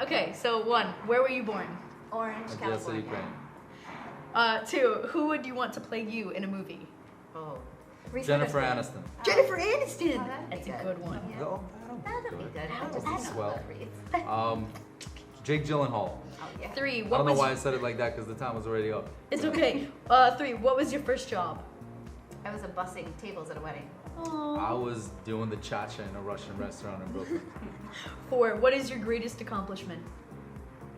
Okay, so 1, where were you born? Orange, Odessa, California. Ukraine. 2, who would you want to play you in a movie? Oh. Jennifer Aniston. Jennifer Aniston! Oh, that'd be That's a good. good one. Yeah. No, That'd be good. I just That's know swell. that reads. Jake Gyllenhaal. Oh, yeah. 3, I what don't know was... why I said it like that because the time was already up. It's okay. 3, what was your first job? I was bussing tables at a wedding. I was doing the cha-cha in a Russian restaurant in Brooklyn. 4, what is your greatest accomplishment?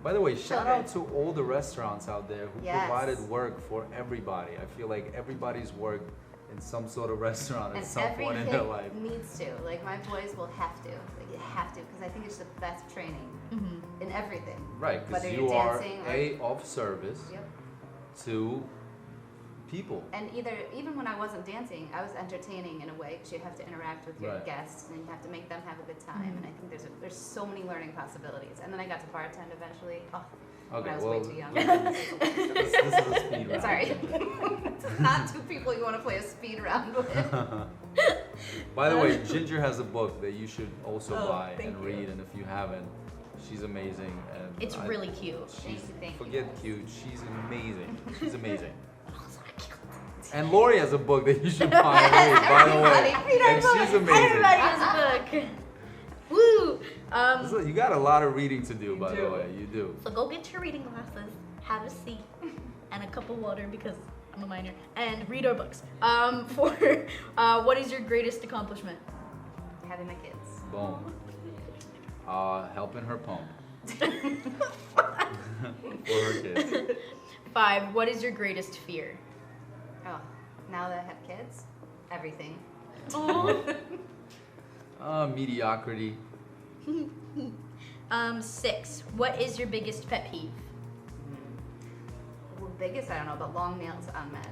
By the way, shout out Children. to all the restaurants out there who Yes. provided work for everybody. I feel like everybody's worked in some sort of restaurant at And some every point in kid their life. needs to. Like, my boys will have to. Like, you have to, because I think it's the best training in everything. Right, because Whether you you're are dancing or... A, of service Yep. to people. And even when I wasn't dancing, I was entertaining in a way, because you have to interact with your Right. guests and you have to make them have a good time. And I think there's so many learning possibilities. And then I got to bartend eventually. Oh, when Okay, I was well, way too young. this is a speed round. Sorry. It's not 2 people you want to play a speed round with. By the way, Ginger has a book that you should also Oh, buy thank and you. read, and if you haven't, she's amazing. And It's really cute. She's, Thank you, forget guys. cute, she's amazing. She's amazing. And Lori has a book that you should buy and read, by the way. Everybody, And she's amazing. Everybody has a book. Woo! So you got a lot of reading to do, by the do. way. You do. So go get your reading glasses, have a seat, and a cup of water because I'm a minor, and read our books. 4, what is your greatest accomplishment? Having my kids. Boom. Helping her pump. For her kids. 5, what is your greatest fear? Oh, now that I have kids, everything. Mediocrity. 6, what is your biggest pet peeve? Well, biggest, I don't know, but long nails on men.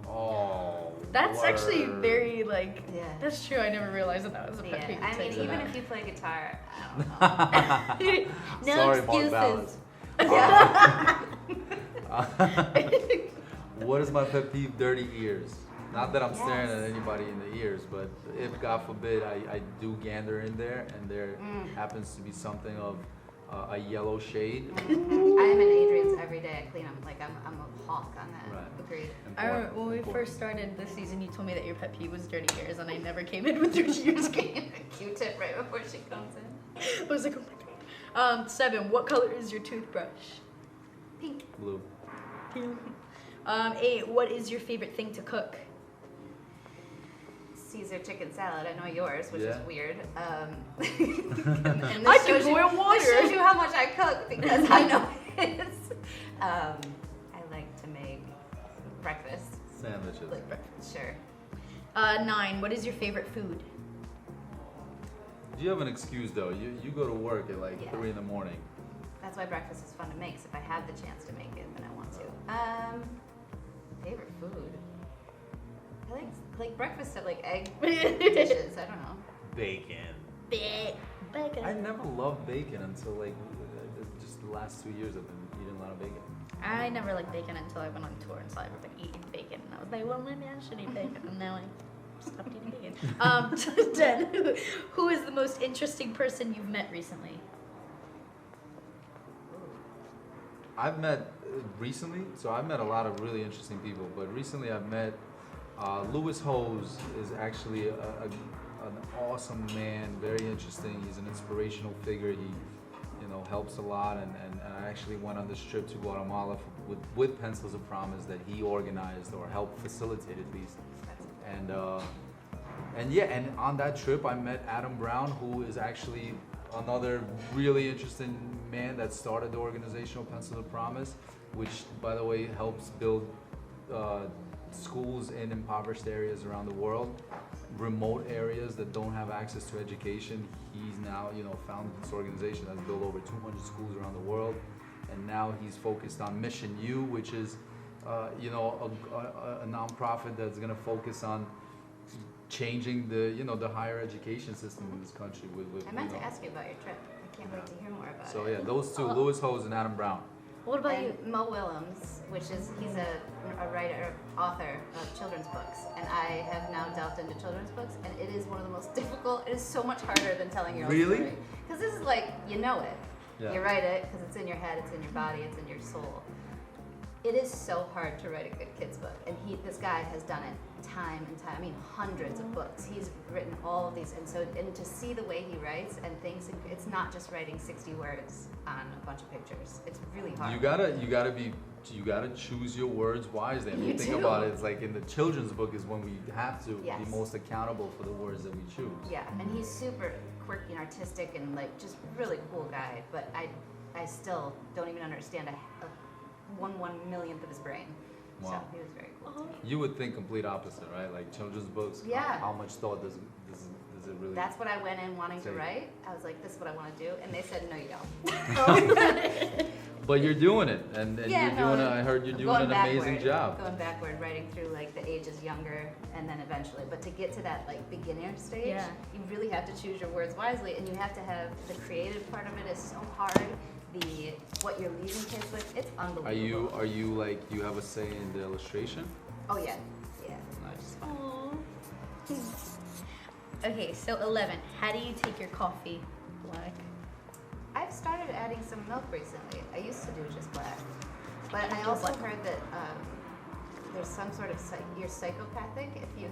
Oh. That's actually word. very like. Yeah. That's true. I never realized that was a pet Yeah, peeve. I mean, takes it even out. if you play guitar, I don't know. No Sorry, Mark excuses. Ballas. What is my pet peeve? Dirty ears. Not that I'm staring Yes. at anybody in the ears, but if God forbid I do gander in there and there happens to be something of a yellow shade. I am in Adrian's every day. I clean them. Like, I'm a hawk on that. Right. Agreed. I remember when we Important. first started this season, you told me that your pet peeve was dirty ears, and I never came in with dirty ears. Q-tip right before she comes in. I was like, oh my god. 7, what color is your toothbrush? Pink. Blue. 8, what is your favorite thing to cook? Caesar chicken salad. I know yours, which Yeah. is weird. And I this can shows you- boil water. This shows you how much I cook because I know it is. I like to make breakfast. Sandwiches. Like breakfast, sure. 9, what is your favorite food? You have an excuse though. You go to work at like Yeah. 3 in the morning. That's why breakfast is fun to make. So if I have the chance to make it, then I want to. Favorite food. I like breakfast at like egg dishes. I don't know. Bacon. Bacon. I never loved bacon until like just the last 2 years I've been eating a lot of bacon. I never liked bacon until I went on tour and saw everybody eating bacon, and I was like, well, maybe I should eat bacon, and now I stopped eating bacon. 10, who is the most interesting person you've met recently? I've met recently, so I've met a lot of really interesting people, but recently I've met Louis Hose is actually an awesome man, very interesting. He's an inspirational figure. He, helps a lot, and I actually went on this trip to Guatemala with Pencils of Promise that he organized or helped facilitate at least. And on that trip I met Adam Brown, who is actually another really interesting man that started the organizational Pencils of Promise, which by the way helps build schools in impoverished areas around the world, remote areas that don't have access to education. He's now, founded this organization that's built over 200 schools around the world, and now he's focused on Mission U, which is, a nonprofit that's going to focus on changing the higher education system in this country. With I meant to ask you about your trip. I can't wait to hear more about it. So yeah, those two, Louis Hose and Adam Brown. What about you? And Mo Willems, he's a writer, author of children's books, and I have now delved into children's books, and it is one of the most difficult. It is so much harder than telling your own Really? story. Because this is like, you know it. Yeah. You write it because it's in your head, it's in your body, it's in your soul. It is so hard to write a good kid's book, and this guy has done it time and time. I mean, hundreds of books. He's written all of these, and to see the way he writes and thinks, it's not just writing 60 words on a bunch of pictures. It's really hard. You gotta choose your words wisely. I mean, You think do. about it. It's like in the children's book is when we have to Yes. be most accountable for the words that we choose. Yeah, and he's super quirky and artistic and like just really cool guy. But I still don't even understand a 1/1,000,000th of his brain. Wow. So he was very cool to me. You would think complete opposite, right? Like children's books. Yeah. How much thought does it really? That's what I went in wanting to Take. write. I was like, this is what I want to do, and they said, no, you don't. But you're doing it, and Yeah, you're no, doing. I heard you're doing Going an amazing backward, job. Going backward, writing through like the ages younger, and then eventually. But to get to that like beginner stage, Yeah. you really have to choose your words wisely, and you have to have the creative part of it is so hard. What you're leaving kids with, it's unbelievable. Are you like you have a say in the illustration? Oh yeah, yeah. Nice. Okay, so 11. How do you take your coffee black? I've started adding some milk recently. I used to do just black, but I do also black. heard that there's some sort of you're psychopathic if you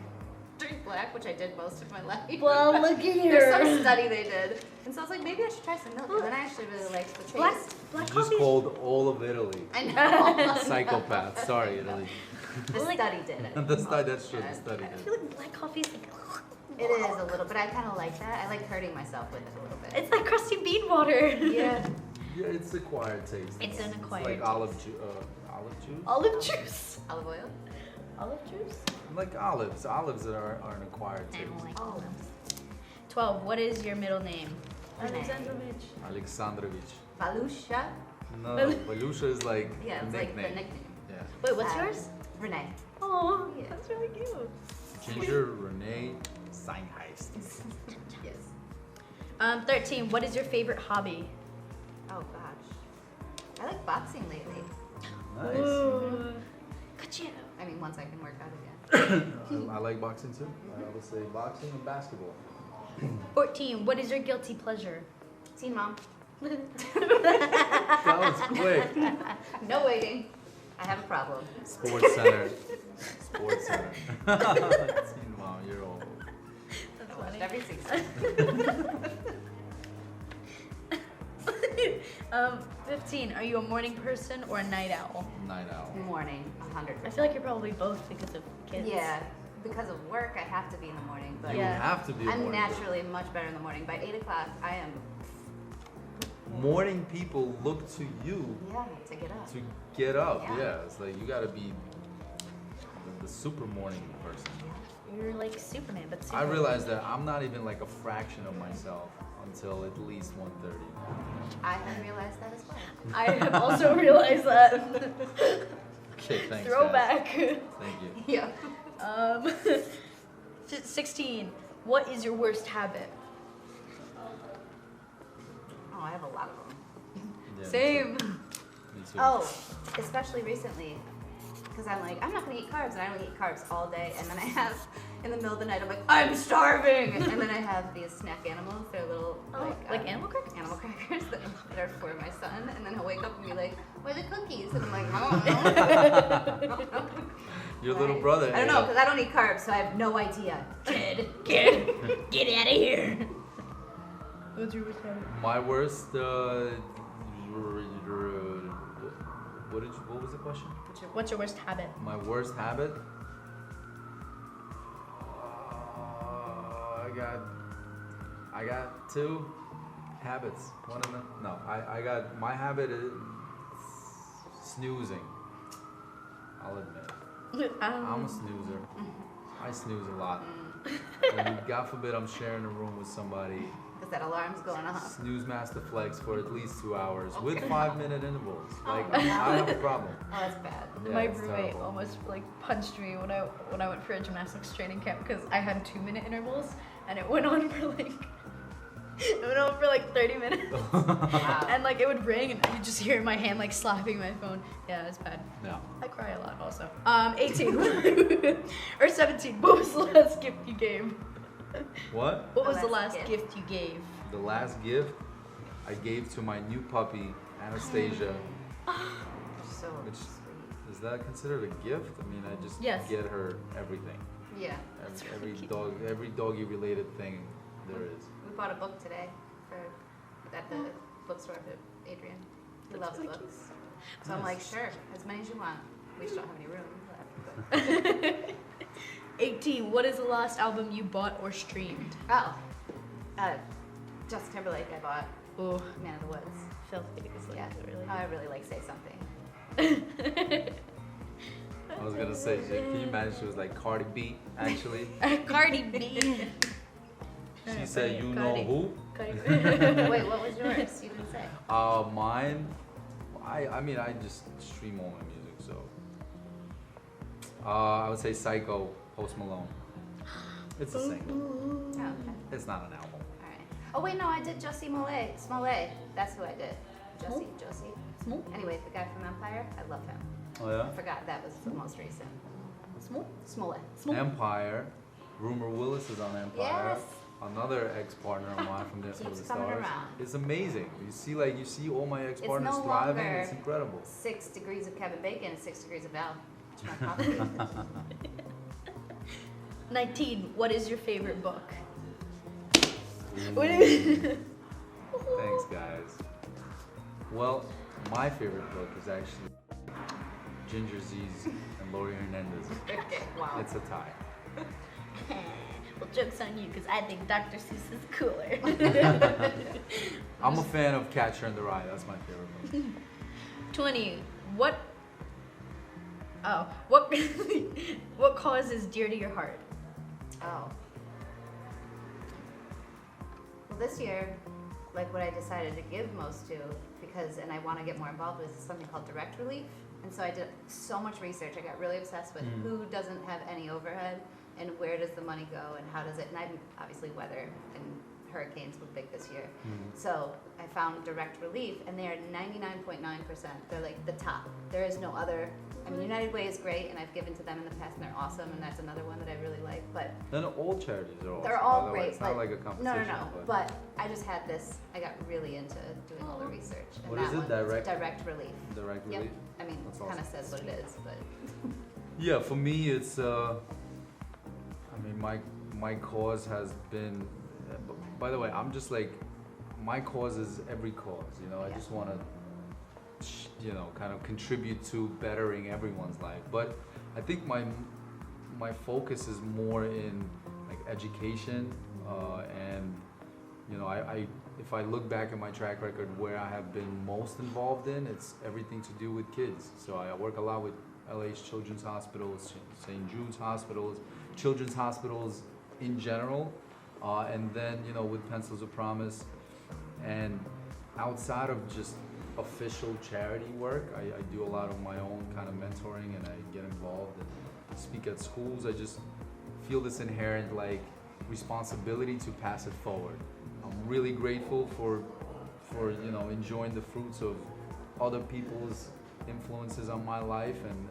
drink black, which I did most of my life. Well, look There's here. some study they did, and so I was like, maybe I should try some milk. And then I actually really liked the taste. Black You just coffee. called all of Italy I know. psychopath. Sorry, Italy. The Like- study did it. That's true. Yeah. The study I did. feel like black coffee is like. It is a little, but I kind of like that. I like hurting myself with it a little bit. It's like crusty bean water. Yeah. Yeah, it's acquired taste. It's an acquired like taste. olive juice. Olive juice. Olive oil. Olive juice? Like olives. Olives are an acquired I taste. don't like Oh. olives. 12. What is your middle name? Renee. Alexandrovich. Alexandrovich. Valusha. No, Valusha is like Yeah, a it's nickname. like the nickname. Yeah. Wait, what's Um, yours? Renee. Oh, Yeah. that's really cute. Ginger Renee Seinheist. Yes. 13. What is your favorite hobby? Oh gosh. I like boxing lately. Nice. Ooh. Good you. I mean, once I can work out again. I like boxing too. I would say boxing and basketball. 14. What is your guilty pleasure? Teen mom. That was quick. No waiting. I have a problem. Sports Center. Sports Center. Teen Mom, you're old. That's I watched funny. every season. 15. Are you a morning person or a night owl? Night owl. Morning, 100%. I feel like you're probably both because of kids. Yeah, because of work, I have to be in the morning. But You Yeah. have to be a I'm morning naturally much better in the morning. By 8 o'clock, I am. person. Morning people look to you Yeah, to get up. to get up. Yeah. Yeah, it's like you gotta be the super morning person. You're like Superman, but I Superman. realized that I'm not even like a fraction of myself until at least 1:30. I have realized that as well. I have also realized that. Okay, thanks. guys. Throwback. Thank you. Yeah. 16. What is your worst habit? Oh, I have a lot of them. Yeah, me Same. too. Me too. Oh, especially recently, because I'm like, I'm not gonna eat carbs, and I don't eat carbs all day, and then I have, in the middle of the night, I'm like, I'm starving, and then I have these snack animals. They're little Like animal crackers? Animal crackers that are for my son, and then he'll wake up and be like, "Where are the cookies?" And I'm like, I don't know. Your little brother. I don't know, because I don't eat carbs, so I have no idea. Kid, get out of here. What's your worst habit? My worst. What was the question? What's your worst habit? My worst habit? I got two habits. One of them. No, I got my habit is snoozing. I'll admit. I'm a snoozer. I snooze a lot. And God forbid I'm sharing a room with somebody. Because that alarm's going off. Snooze master flex for at least 2 hours with Okay. 5-minute intervals. Like Oh, I have a problem. Oh, that's bad. Yeah, My it's roommate terrible. almost like punched me when I went for a gymnastics training camp because I had 2-minute intervals and it went on for like 30 minutes. Wow. And like it would ring and you just hear my hand like slapping my phone. Yeah, it's bad. No. I cry a lot also. 18 or 17. What was the last gift you gave? What? What The was the last last gift? gift you gave? The last gift? I gave to my new puppy, Anastasia. So Which- sweet. Is that considered a gift? I mean, I just Yes. get her everything. Yeah. Every doggy related thing there is. We bought a book today at the bookstore for Adrian. He That's loves really books. So I'm Nice. like, sure, as many as you want. We just don't have any room left. But 18. What is the last album you bought or streamed? oh, Justin Timberlake, I bought Oh, Man of the Woods. filthy. It's like Yeah. really. I really like Say Something. I was gonna say, can you imagine she was like Cardi B, actually? Cardi B. She said, you know who? Cardi B. Wait, what was yours? You didn't say. Mine, I mean, I just stream all my music, so. I would say Psycho, Post Malone. It's a single. Oh, okay. It's not an album. All right. Oh wait, no, I did Jussie Smollett. That's who I did. Josie. Small? Anyway, the guy from Empire, I love him. Oh I yeah? forgot that was the most recent. Small? Smollett. Small? Empire. Rumor Willis is on Empire. Yes. Another ex-partner of mine from Dancing with the Keeps coming Stars. around. It's amazing. You see all my ex-partners no thriving. longer- It's incredible. 6 degrees of Kevin Bacon and 6 degrees of Val Chmerkovskiy. 19. What is your favorite book? Thanks, guys. Well, my favorite book is actually Ginger Z's and Lori Hernandez. Okay, wow. It's a tie. Well, joke's on you, because I think Dr. Seuss is cooler. I'm a fan of Catcher in the Rye. That's my favorite book. 20. What cause is dear to your heart? Oh. Well, this year, like what I decided to give most to, and I want to get more involved with, is something called direct relief. And so I did so much research. I got really obsessed with who doesn't have any overhead and where does the money go and how does it, and obviously weather and hurricanes were big this year. So I found direct relief, and they are 99.9%. They're like the top. There is no other. I mean, United Way is great, and I've given to them in the past, and they're awesome, and that's another one that I really like. But Then all charities are awesome. they're by all the way. great. It's not like a No, competition. But I just had this. I got really into doing all the research. And What that is it? one, Direct? Direct relief. Direct Yep. relief. I mean, That's it kind of awesome. says what it is, but Yeah, for me, it's. I mean, my cause has been. By the way, I'm just like, my cause is every cause. You know, I Yeah. just want to, kind of contribute to bettering everyone's life. But I think my focus is more in like education, and I if I look back at my track record, where I have been most involved in, it's everything to do with kids. So I work a lot with LA's Children's Hospitals, St. Jude's Hospitals, children's hospitals in general, and then with Pencils of Promise. And outside of just official charity work, I do a lot of my own kind of mentoring, and I get involved and speak at schools. I just feel this inherent like responsibility to pass it forward. I'm really grateful for enjoying the fruits of other people's influences on my life, and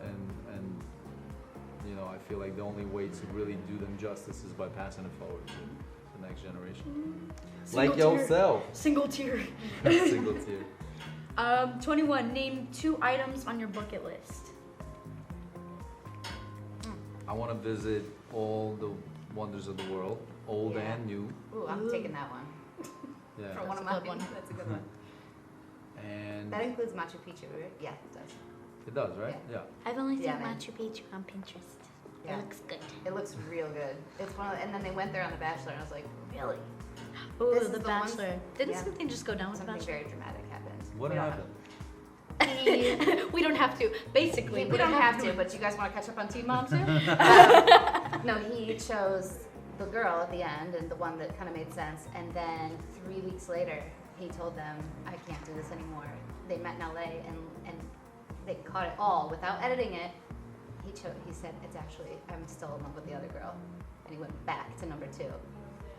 I feel like the only way to really do them justice is by passing it forward to the next generation. Single Like tear. yourself. Single tear. Single tear. 21. Name 2 items on your bucket list. I want to visit all the wonders of the world, old Yeah. and new. ooh, I'm taking that one. Yeah. For one That's of a my good one. That's a good one. And That includes Machu Picchu, right? Yeah, it does. it does, right? Yeah. I've only Yeah, man. Picchu on Pinterest. Yeah. It looks good. It looks real good. It's one of, and then they went there on The Bachelor, and I was like, really? Oh, This is The the ones- Bachelor. Didn't yeah. something just go down with The Something Bachelor? very dramatic happened. What We don't happened? We don't have to. Basically, We don't have to, but you guys want to catch up on Teen Mom too? No, he chose the girl at the end, and the one that kind of made sense. And then 3 weeks later, he told them, "I can't do this anymore." They met in LA, and they caught it all without editing it. He said, "It's actually, I'm still in love with the other girl," and he went back to number 2,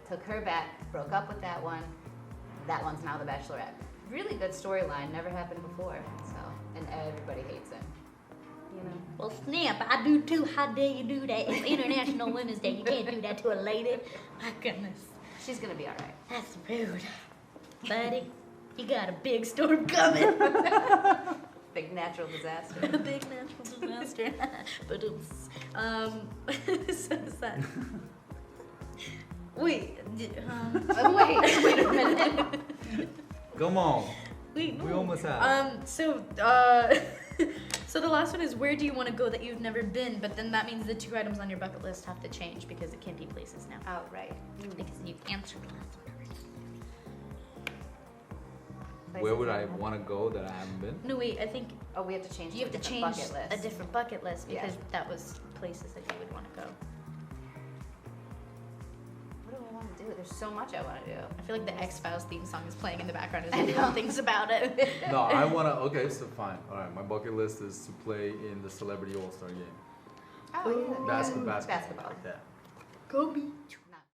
took her back, broke up with that one. That one's now the Bachelorette. Really good storyline, never happened before. So, and everybody hates him. Well, snap! I do too. How dare you do that? It's International Women's Day. You can't do that to a lady. My goodness. She's gonna be all right. That's rude, buddy. You got a big storm coming. Big natural disaster. A big natural disaster. But so sad. Wait. Wait a minute. Come on. Wait, no. We almost had it. So the last one is, where do you want to go that you've never been? But then that means the 2 items on your bucket list have to change because it can't be places now. Oh, right. Because you answered the last one already. Where would I want to go that I haven't been? No, wait, I think Oh, we have to change you have to to a change different bucket list. a different bucket list Yeah. because that was places that you would want to go. What do I want to do? There's so much I want to do. I feel like the X-Files theme song is playing in the background as I everyone know. thinks about it. No, I want to. Okay, so fine. All right, my bucket list is to play in the Celebrity All-Star game. Oh, yeah. Basketball. Basketball. Yeah. Go me.